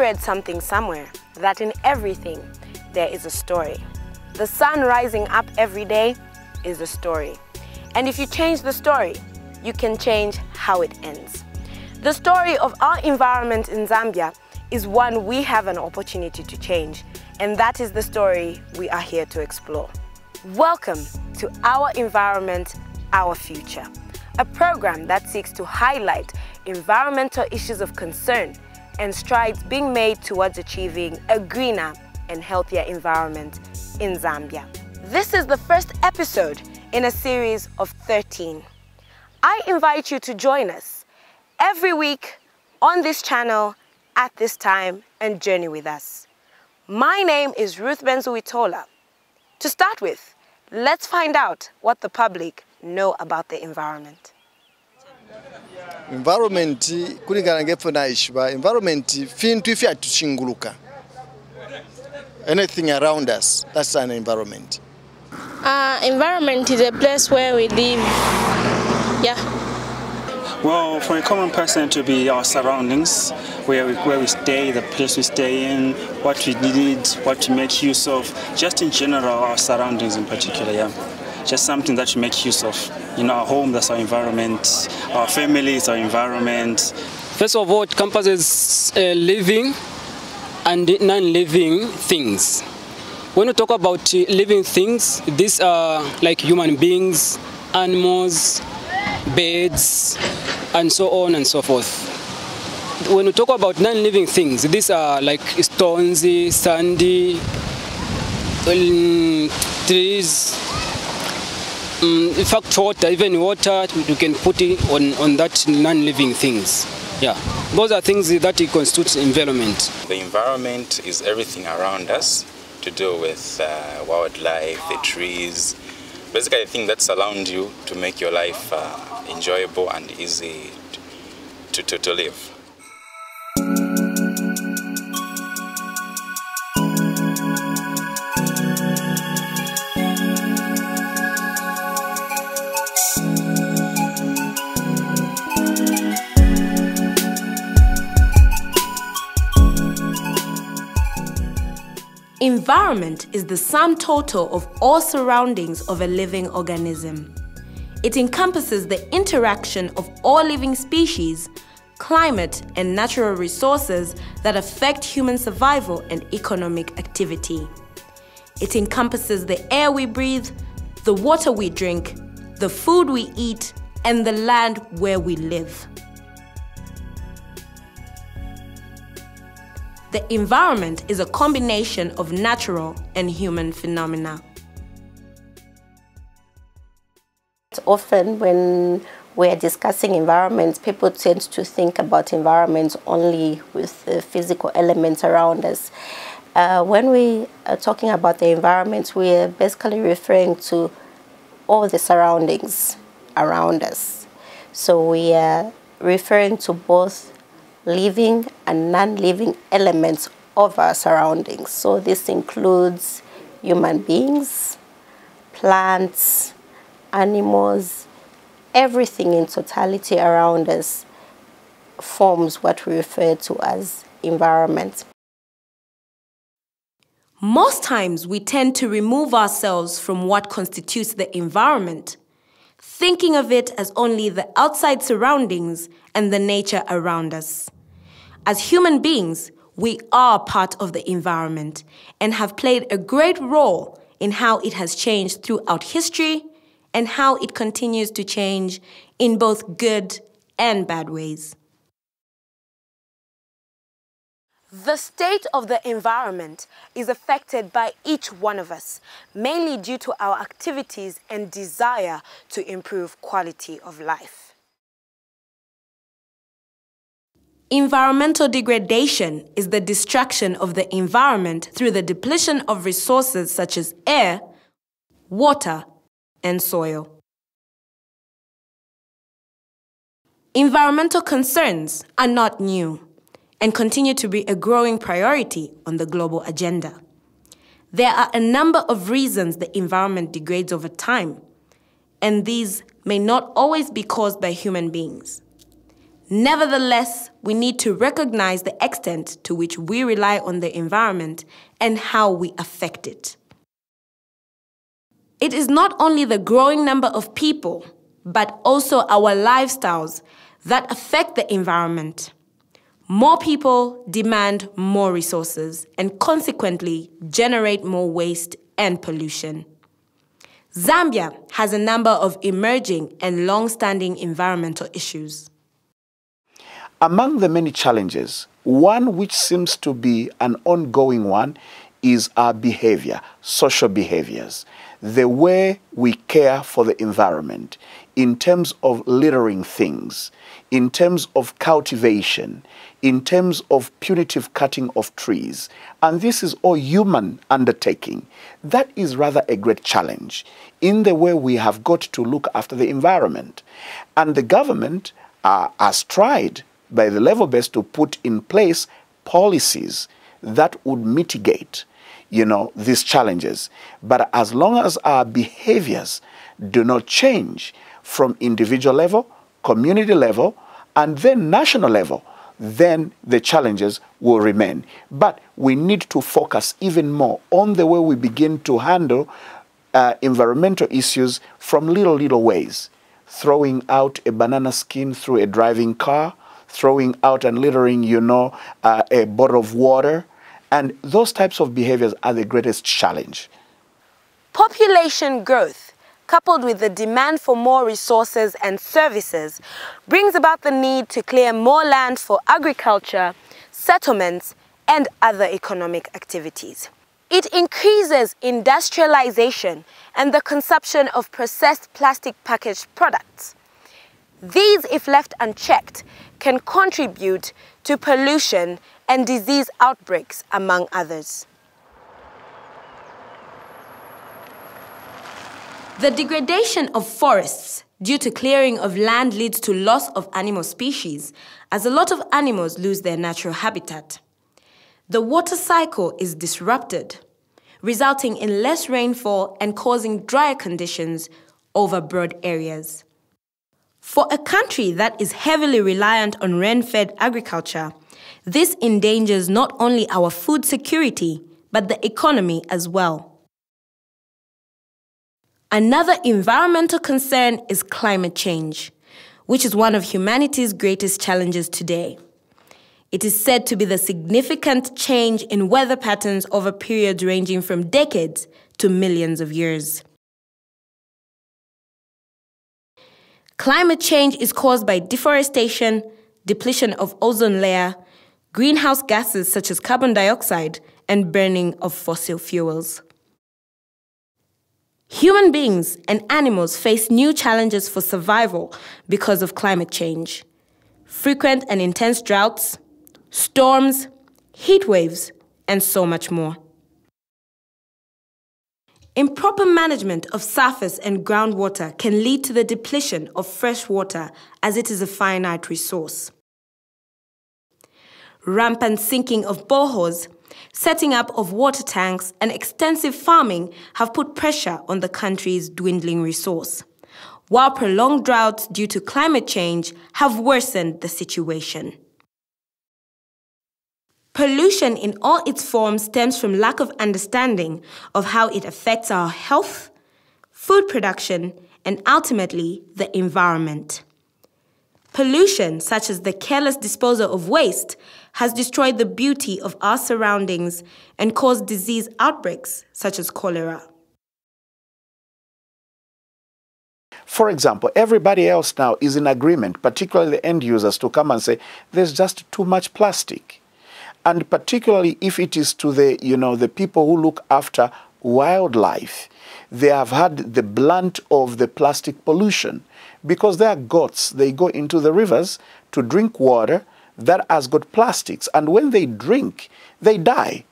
read something somewhere that in everything there is a story. The sun rising up every day is a story. And if you change the story, you can change how it ends. The story of our environment in Zambia is one we have an opportunity to change, and that is the story we are here to explore. Welcome to Our Environment, Our Future, a program that seeks to highlight environmental issues of concern and strides being made towards achieving a greener and healthier environment in Zambia. This is the first episode in a series of 13. I invite you to join us every week on this channel at this time and journey with us. My name is Ruth Benzuitola. To start with, let's find out what the public know about the environment. Environment kulingana ngefuna ishba environment fintu ifya tushinguluka. Anything around us, that's an environment. Environment is a place where we live. Yeah. Well, for a common person to be our surroundings, where we stay, the place we stay in, what we need, what to make use of, just in general, our surroundings in particular, yeah. Just something that we make use of. You know, our home, that's our environment. Our family is our environment. First of all, it encompasses living and non-living things. When we talk about living things, these are like human beings, animals, birds, and so on and so forth. When we talk about non-living things, these are like stones, sandy, trees, in fact water, even water, you can put it on that non-living things. Yeah, those are things that constitute environment. The environment is everything around us to do with wildlife, the trees, basically the thing that surrounds you to make your life enjoyable and easy to live. Environment is the sum total of all surroundings of a living organism. It encompasses the interaction of all living species, climate, and natural resources that affect human survival and economic activity. It encompasses the air we breathe, the water we drink, the food we eat, and the land where we live. The environment is a combination of natural and human phenomena. Often when we're discussing environments, people tend to think about environments only with the physical elements around us. When we are talking about the environment, we are basically referring to all the surroundings around us. So we are referring to both living and non-living elements of our surroundings. So this includes human beings, plants, animals, everything in totality around us forms what we refer to as environment. Most times we tend to remove ourselves from what constitutes the environment, thinking of it as only the outside surroundings and the nature around us. As human beings, we are part of the environment and have played a great role in how it has changed throughout history and how it continues to change in both good and bad ways. The state of the environment is affected by each one of us, mainly due to our activities and desire to improve quality of life. Environmental degradation is the destruction of the environment through the depletion of resources such as air, water, and soil. Environmental concerns are not new and continue to be a growing priority on the global agenda. There are a number of reasons the environment degrades over time, and these may not always be caused by human beings. Nevertheless, we need to recognize the extent to which we rely on the environment and how we affect it. It is not only the growing number of people, but also our lifestyles that affect the environment. More people demand more resources and consequently generate more waste and pollution. Zambia has a number of emerging and long-standing environmental issues. Among the many challenges, one which seems to be an ongoing one is our behavior, social behaviors, the way we care for the environment in terms of littering things, in terms of cultivation, in terms of punitive cutting of trees. And this is all human undertaking. That is rather a great challenge in the way we have got to look after the environment. And the government has tried by the level best to put in place policies that would mitigate, these challenges. But as long as our behaviors do not change from individual level, community level, and then national level, then the challenges will remain. But we need to focus even more on the way we begin to handle environmental issues from little ways. Throwing out a banana skin through a driving car, throwing out and littering, a bottle of water. And those types of behaviors are the greatest challenge. Population growth, coupled with the demand for more resources and services, brings about the need to clear more land for agriculture, settlements, and other economic activities. It increases industrialization and the consumption of processed plastic packaged products. These, if left unchecked, can contribute to pollution and disease outbreaks, among others. The degradation of forests due to clearing of land leads to loss of animal species, as a lot of animals lose their natural habitat. The water cycle is disrupted, resulting in less rainfall and causing drier conditions over broad areas. For a country that is heavily reliant on rain-fed agriculture, this endangers not only our food security, but the economy as well. Another environmental concern is climate change, which is one of humanity's greatest challenges today. It is said to be the significant change in weather patterns over periods ranging from decades to millions of years. Climate change is caused by deforestation, depletion of ozone layer, greenhouse gases such as carbon dioxide, and burning of fossil fuels. Human beings and animals face new challenges for survival because of climate change. Frequent and intense droughts, storms, heat waves, and so much more. Improper management of surface and groundwater can lead to the depletion of fresh water, as it is a finite resource. Rampant sinking of boreholes, setting up of water tanks, and extensive farming have put pressure on the country's dwindling resource, while prolonged droughts due to climate change have worsened the situation. Pollution in all its forms stems from lack of understanding of how it affects our health, food production, and ultimately the environment. Pollution, such as the careless disposal of waste, has destroyed the beauty of our surroundings and caused disease outbreaks such as cholera. For example, everybody else now is in agreement, particularly the end users, to come and say, there's just too much plastic. And particularly if it is to the, the people who look after wildlife, they have had the brunt of the plastic pollution because they are goats. They go into the rivers to drink water that has got plastics. And when they drink, they die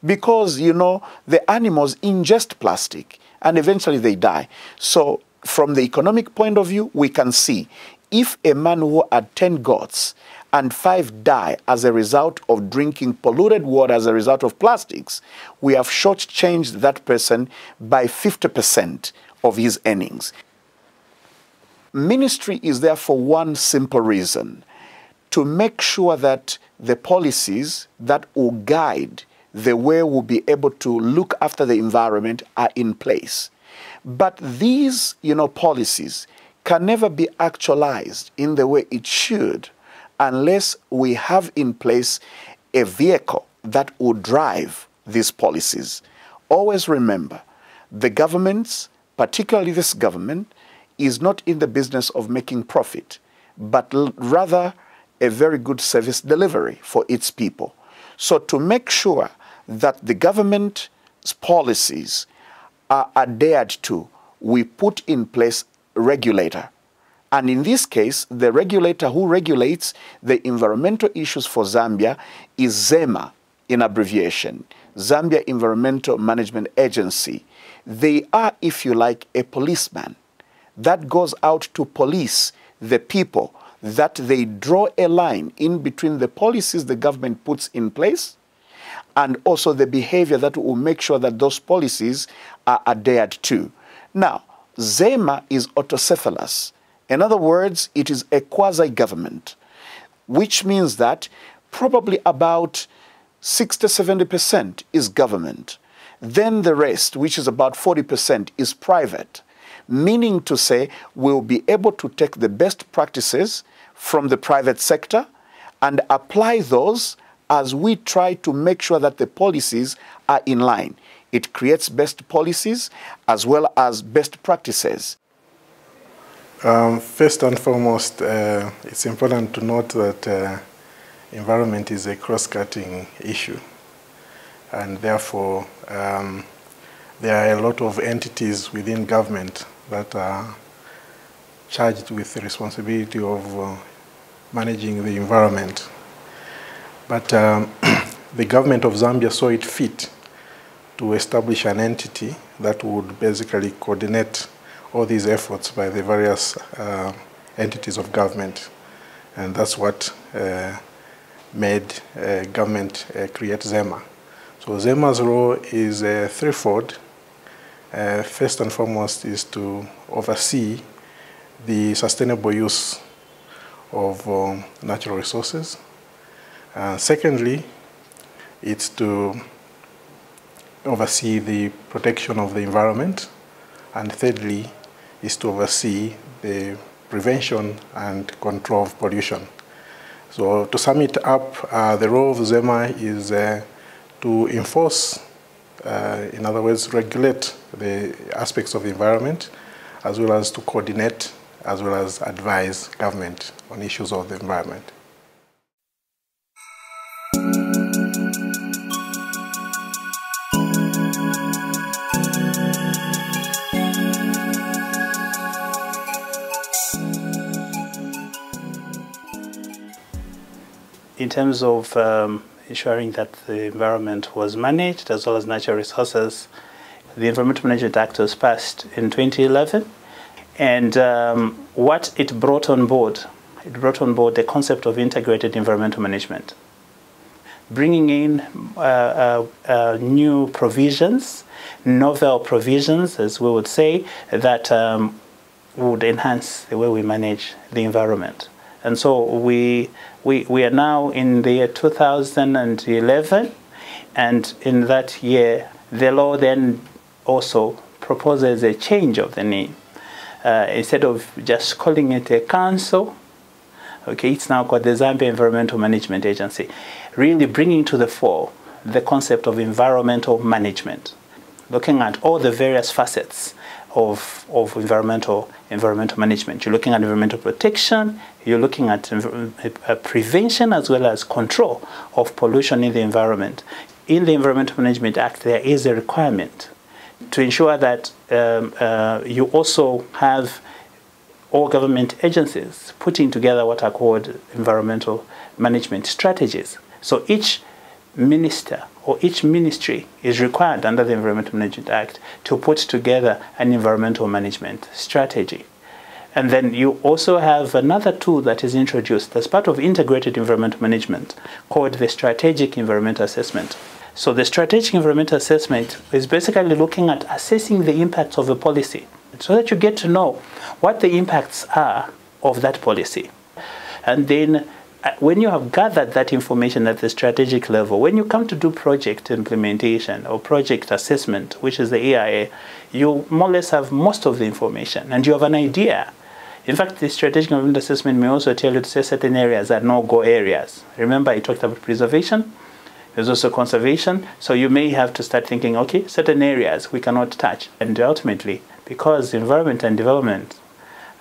because, the animals ingest plastic and eventually they die. So from the economic point of view, we can see if a man who had 10 goats and 5 die as a result of drinking polluted water as a result of plastics, we have shortchanged that person by 50% of his earnings. Ministry is there for one simple reason: to make sure that the policies that will guide the way we'll be able to look after the environment are in place. But these, policies can never be actualized in the way it should unless we have in place a vehicle that will drive these policies. Always remember, the governments, particularly this government, is not in the business of making profit, but rather a very good service delivery for its people. So to make sure that the government's policies are adhered to, we put in place a regulator. And in this case, the regulator who regulates the environmental issues for Zambia is Zema, in abbreviation, Zambia Environmental Management Agency. They are, if you like, a policeman that goes out to police the people, that they draw a line in between the policies the government puts in place and also the behavior that will make sure that those policies are adhered to. Now, Zema is autocephalous. In other words, it is a quasi-government, which means that probably about 60–70% is government. Then the rest, which is about 40%, is private, meaning to say we'll be able to take the best practices from the private sector and apply those as we try to make sure that the policies are in line. It creates best policies as well as best practices. First and foremost, it's important to note that environment is a cross-cutting issue, and therefore there are a lot of entities within government that are charged with the responsibility of managing the environment. But the government of Zambia saw it fit to establish an entity that would basically coordinate all these efforts by the various entities of government. And that's what made government create Zema. So Zema's role is threefold. First and foremost is to oversee the sustainable use of natural resources. Secondly, it's to oversee the protection of the environment. And thirdly, is to oversee the prevention and control of pollution. So to sum it up, the role of Zema is to enforce, in other words, regulate the aspects of the environment, as well as to coordinate, as well as advise government on issues of the environment. In terms of ensuring that the environment was managed as well as natural resources, the Environmental Management Act was passed in 2011, and what it brought on board the concept of integrated environmental management, bringing in new provisions, novel provisions, as we would say, that would enhance the way we manage the environment. And so we are now in the year 2011, and in that year, the law then also proposes a change of the name. Instead of just calling it a council, okay, it's now called the Zambia Environmental Management Agency, really bringing to the fore the concept of environmental management, looking at all the various facets of environmental management. You're looking at environmental protection, you're looking at prevention as well as control of pollution in the environment. In the Environmental Management Act, there is a requirement to ensure that you also have all government agencies putting together what are called environmental management strategies. So each minister or each ministry is required under the Environmental Management Act to put together an environmental management strategy. And then you also have another tool that is introduced as part of integrated environmental management called the Strategic Environmental Assessment. So the Strategic Environmental Assessment is basically looking at assessing the impacts of a policy so that you get to know what the impacts are of that policy. And then when you have gathered that information at the strategic level, when you come to do project implementation or project assessment, which is the EIA, you more or less have most of the information and you have an idea. In fact, the strategic environment assessment may also tell you to say certain areas are no-go areas. Remember, I talked about preservation. There's also conservation. So you may have to start thinking, okay, certain areas we cannot touch. And ultimately, because environment and development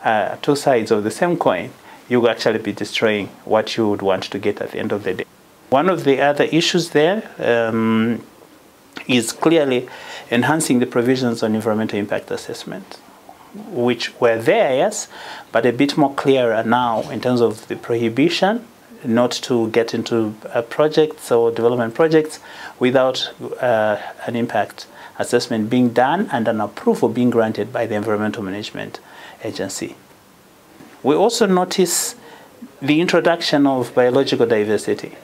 are two sides of the same coin, you will actually be destroying what you would want to get at the end of the day. One of the other issues there is clearly enhancing the provisions on environmental impact assessment, which were there, yes, but a bit more clearer now in terms of the prohibition not to get into projects or development projects without an impact assessment being done and an approval being granted by the Environmental Management Agency. We also notice the introduction of biological diversity.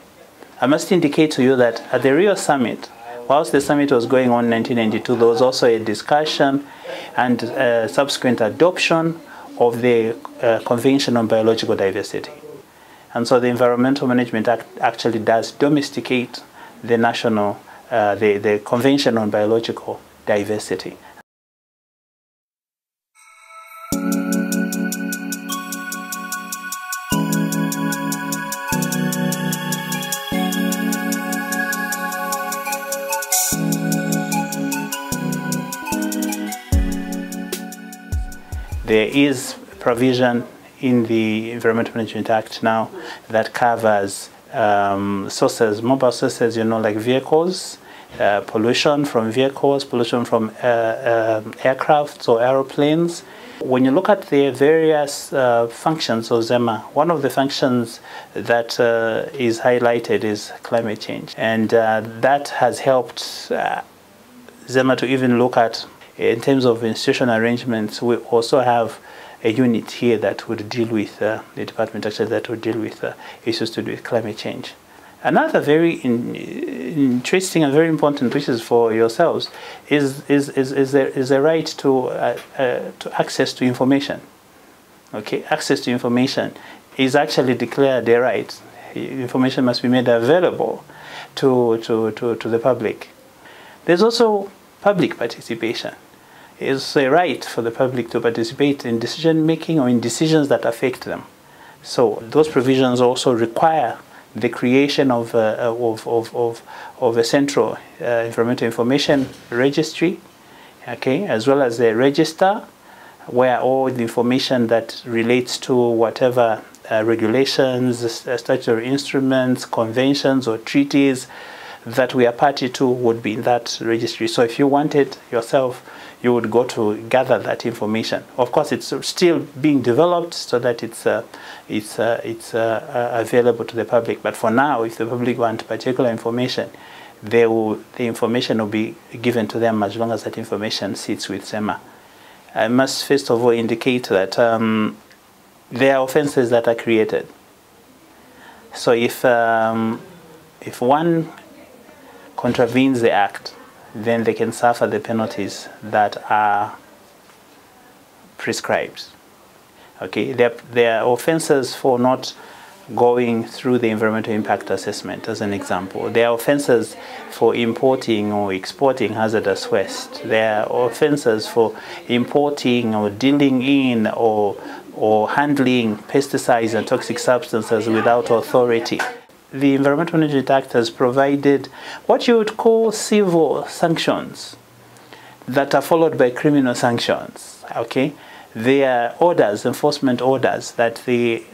I must indicate to you that at the Rio Summit, whilst the summit was going on in 1992, there was also a discussion and subsequent adoption of the Convention on Biological Diversity. And so the Environmental Management Act actually does domesticate the national, the Convention on Biological Diversity. There is provision in the Environmental Management Act now that covers sources, mobile sources, you know, like vehicles, pollution from vehicles, pollution from aircraft or aeroplanes. When you look at the various functions of Zema, one of the functions that is highlighted is climate change. And that has helped Zema to even look at, in terms of institutional arrangements, we also have a unit here that would deal with, the department actually that would deal with issues to do with climate change. Another very interesting and very important, which is for yourselves, is the right to access to information. Okay, access to information is actually declared a right. Information must be made available to the public. There's also public participation. It's a right for the public to participate in decision making or in decisions that affect them. So those provisions also require the creation of a central environmental information registry, okay, as well as a register where all the information that relates to whatever regulations, statutory instruments, conventions or treaties that we are party to would be in that registry. So if you wanted yourself, you would go to gather that information. Of course, it's still being developed so that it's available to the public. But for now, if the public want particular information, the information will be given to them as long as that information sits with Zema. I must first of all indicate that there are offenses that are created. So if one contravenes the act, then they can suffer the penalties that are prescribed. Okay, there are offenses for not going through the environmental impact assessment, as an example. There are offenses for importing or exporting hazardous waste. There are offenses for importing or dealing in or handling pesticides and toxic substances without authority. The Environmental Management Act has provided what you would call civil sanctions that are followed by criminal sanctions. Okay, there are orders, enforcement orders that the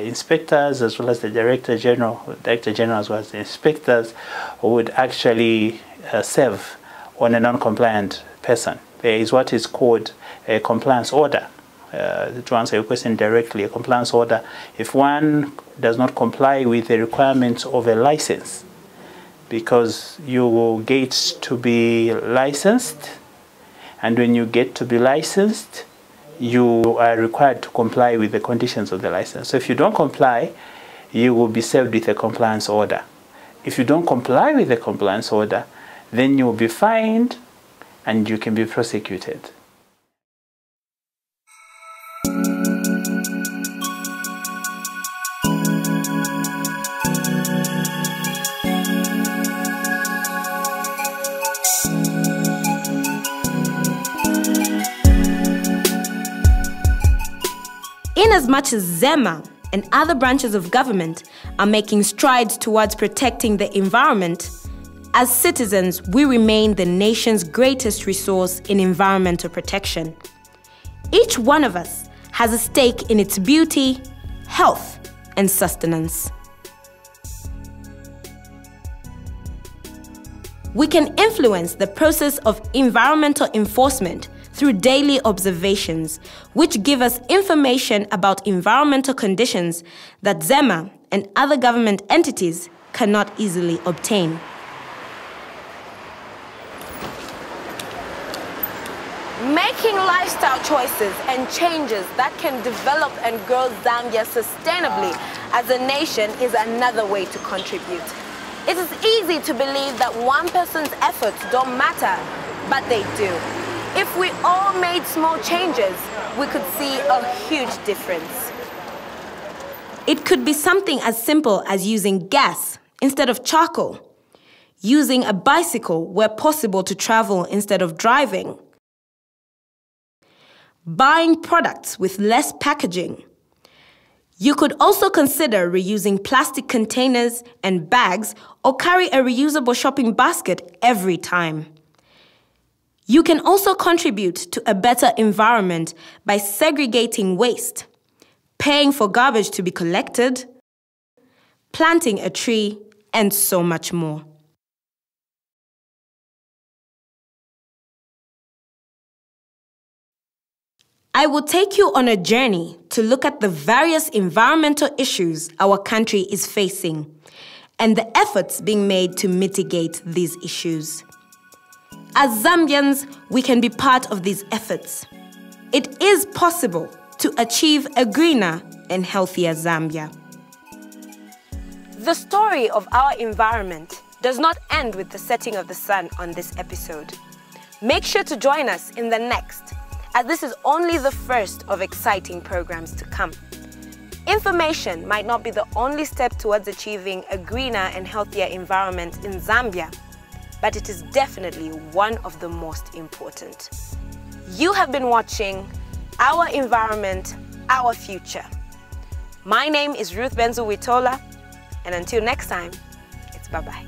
inspectors as well as the Director General as well as the inspectors would actually serve on a non-compliant person. There is what is called a compliance order. To answer your question directly, a compliance order, if one does not comply with the requirements of a license, because you will get to be licensed, and when you get to be licensed, you are required to comply with the conditions of the license. So if you don't comply, you will be served with a compliance order. If you don't comply with the compliance order, then you will be fined and you can be prosecuted. as much as Zema and other branches of government are making strides towards protecting the environment, as citizens, we remain the nation's greatest resource in environmental protection. Each one of us has a stake in its beauty, health, and sustenance. We can influence the process of environmental enforcement through daily observations, which give us information about environmental conditions that Zema and other government entities cannot easily obtain. Making lifestyle choices and changes that can develop and grow Zambia sustainably as a nation is another way to contribute. It is easy to believe that one person's efforts don't matter, but they do. If we all made small changes, we could see a huge difference. It could be something as simple as using gas instead of charcoal, using a bicycle where possible to travel instead of driving, buying products with less packaging. You could also consider reusing plastic containers and bags or carry a reusable shopping basket every time. You can also contribute to a better environment by segregating waste, paying for garbage to be collected, planting a tree, and so much more. I will take you on a journey to look at the various environmental issues our country is facing and the efforts being made to mitigate these issues. As Zambians, we can be part of these efforts. It is possible to achieve a greener and healthier Zambia. The story of our environment does not end with the setting of the sun on this episode. Make sure to join us in the next, as this is only the first of exciting programs to come. Information might not be the only step towards achieving a greener and healthier environment in Zambia, but it is definitely one of the most important. You have been watching Our Environment, Our Future. My name is Ruth Benzu Witola, and until next time, it's bye-bye.